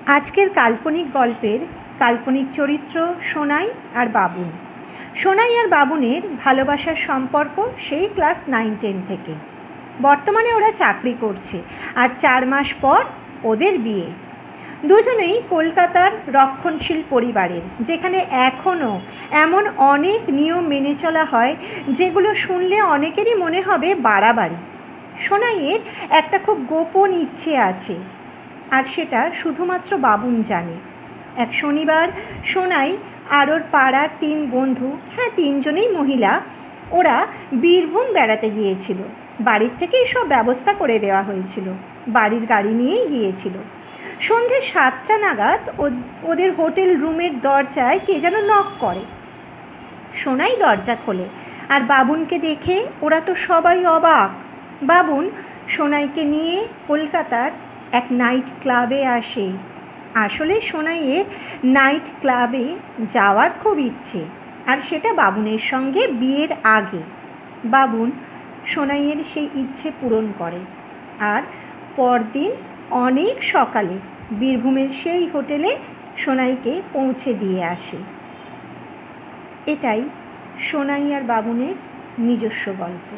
আজকের কাল্পনিক গল্পের কাল্পনিক চরিত্র সোনাই আর বাবুন। সোনাই আর বাবুনের ভালোবাসার সম্পর্ক সেই ক্লাস 9-10 থেকে। বর্তমানে ওরা চাকরি করছে আর 4 মাস পর ওদের বিয়ে। দুজনেই কলকাতার রক্ষণশীল পরিবারের, যেখানে এখনও এমন অনেক নিয়ম মেনে চলা হয় যেগুলো শুনলে অনেকেরই মনে হবে বাড়াবাড়ি। সোনাইয়ের একটা খুব গোপন ইচ্ছে আছে, আর সেটা শুধুমাত্র বাবুন জানে। এক শনিবার সোনাই আর ওর পাড়ার 3 বন্ধু, 3জনেই মহিলা, ওরা বীরভূম বেড়াতে গিয়েছিল। বাড়ির থেকেই সব ব্যবস্থা করে দেওয়া হয়েছিল, বাড়ির গাড়ি নিয়েই গিয়েছিল। সন্ধে 7টা নাগাদ ওদের হোটেল রুমের দরজায় কে যেন নক করে। সোনাই দরজা খোলে, আর বাবুনকে দেখে ওরা তো সবাই অবাক। বাবুন সোনাইকে নিয়ে কলকাতার এক নাইট ক্লাবে আসে। আসলে সোনাইয়ের নাইট ক্লাবে যাওয়ার খুব ইচ্ছে, আর সেটা বাবুনের সঙ্গে বিয়ের আগে। বাবুন সোনাইয়ের সেই ইচ্ছে পূরণ করে, আর পরদিন অনেক সকালে বীরভূমের সেই হোটেলে সোনাইকে পৌঁছে দিয়ে আসে। এটাই সোনাই আর বাবুনের নিজস্ব গল্প।